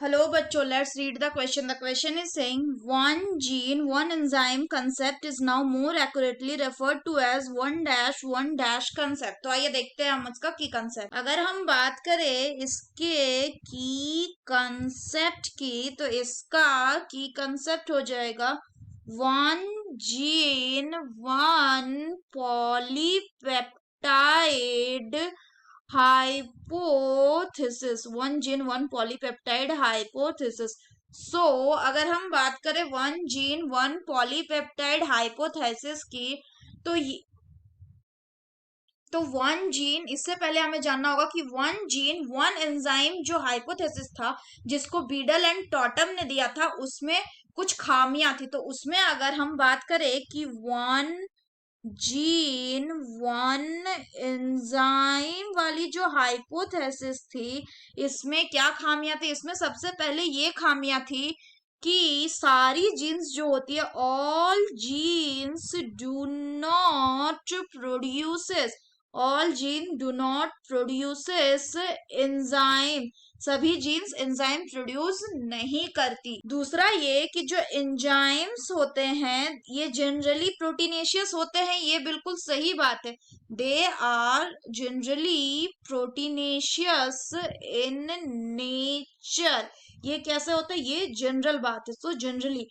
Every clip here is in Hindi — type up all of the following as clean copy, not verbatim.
Hello बच्चों, let's read the question. The question is saying one gene, one enzyme concept is now more accurately referred to as one dash concept. तो आइए देखते हैं हम इसका की concept. अगर हम बात करें इसके की concept की, तो इसका की concept हो जाएगा one gene, one polypeptide hypothesis. One gene one polypeptide hypothesis. So अगर हम बात करें one gene one polypeptide hypothesis की, तो वन जीन, इससे पहले हमें जानना होगा कि वन जीन वन एंजाइम जो हाइपोथेसिस था जिसको बीडल एंड टॉटम ने दिया था, उसमें कुछ खामियां थी. तो उसमें अगर हम बात करें कि वन जीन वन एंजाइम वाली जो हाइपोथेसिस थी, इसमें क्या खामियां थी? इसमें सबसे पहले ये खामियां थी कि सारी जीन्स जो होती है, all genes do not produces, all gene do not produces enzyme, सभी जीन्स एंजाइम प्रोड्यूस नहीं करती. दूसरा ये कि जो एंजाइम्स होते हैं ये जनरली प्रोटीनेशियस होते हैं. ये बिल्कुल सही बात है. They are generally proteinaceous in nature. ये कैसे होता है? ये जनरल बात है. सो जनरली,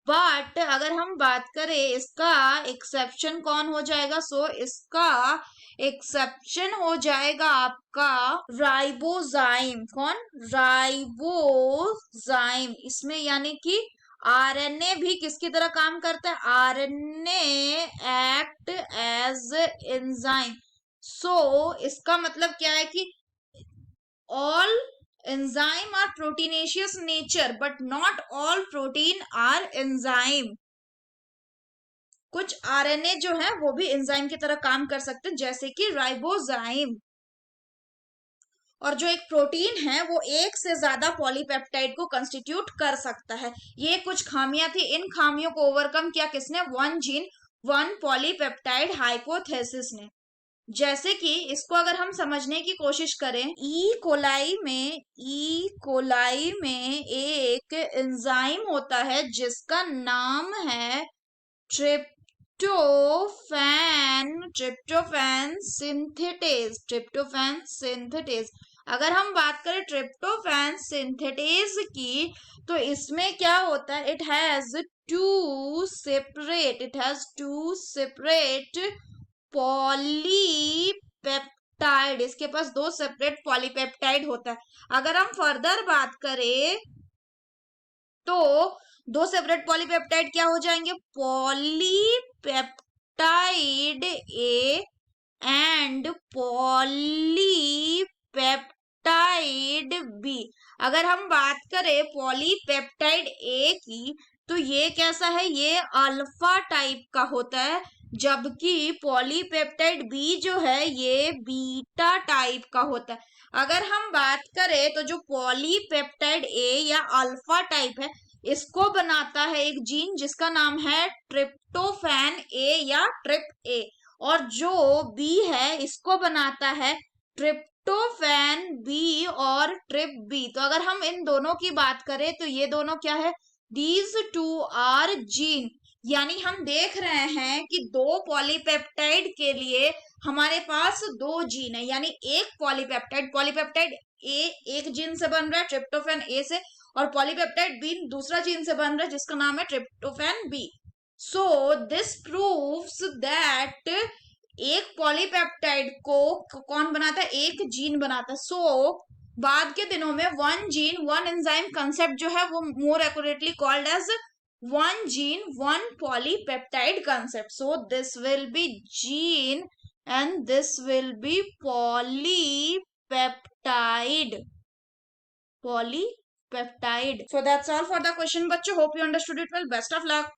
बट अगर हम बात करें इसका एक्सेप्शन कौन हो जाएगा? सो इसका एक्सेप्शन हो जाएगा आपका राइबोजाइम. कौन? राइबोजाइम. इसमें यानी कि आरएनए भी किसकी तरह काम करता है? RNA act as enzyme. So इसका मतलब क्या है कि all enzyme are proteinaceous nature but not all protein are enzyme. कुछ आरएनए जो है वो भी एंजाइम की तरह काम कर सकते हैं, जैसे कि राइबोजाइम. और जो एक प्रोटीन है वो एक से ज्यादा पॉलीपेप्टाइड को कंस्टिट्यूट कर सकता है. ये कुछ खामियां थी. इन खामियों को ओवरकम किया किसने? One gene one polypeptide hypothesis ने. जैसे कि इसको अगर हम समझने की कोशिश करें, ई कोलाई में एक एंजाइम होता है जिसका नाम है ट्रिप्टोफैन सिंथेटेज. अगर हम बात करें ट्रिप्टोफैन सिंथेटेज की, तो इसमें क्या होता है? It has two separate polypeptide. इसके पास दो सेपरेट पॉलीपेप्टाइड होता है. अगर हम फर्दर बात करें तो दो सेपरेट पॉलीपेप्टाइड क्या हो जाएंगे? Polypeptide A and polypeptide B. अगर हम बात करें पॉलीपेप्टाइड ए की, तो ये कैसा है? ये अल्फा टाइप का होता है, जबकि पॉलीपेप्टाइड बी जो है ये बीटा टाइप का होता है. अगर हम बात करें तो जो पॉलीपेप्टाइड ए या अल्फा टाइप है, इसको बनाता है एक जीन जिसका नाम है ट्रिप्टोफैन ए या ट्रिप ए. और जो बी है इसको बनाता है ट्रिप्टोफैन बी और ट्रिप बी. तो अगर हम इन दोनों की बात करें तो ये दोनों क्या है? These two are gene. यानी हम देख रहे हैं कि दो पॉलीपेप्टाइड के लिए हमारे पास दो जीन है. यानी एक पॉलीपेप्टाइड ए एक जीन से बन रहा है ट्रिप्टोफैन ए से, और पॉलीपेप्टाइड बी दूसरा जीन से बन रहा है जिसका नाम है tryptophan B. So this proves that एक पॉलीपेप्टाइड को कौन बनाता है? एक जीन बनाता है. सो बाद के दिनों में one gene one enzyme concept जो है वो more accurately called as one gene one polypeptide concept. So this will be gene and this will be polypeptide. So that's all for the question, bachcho. Hope you understood it well. Best of luck.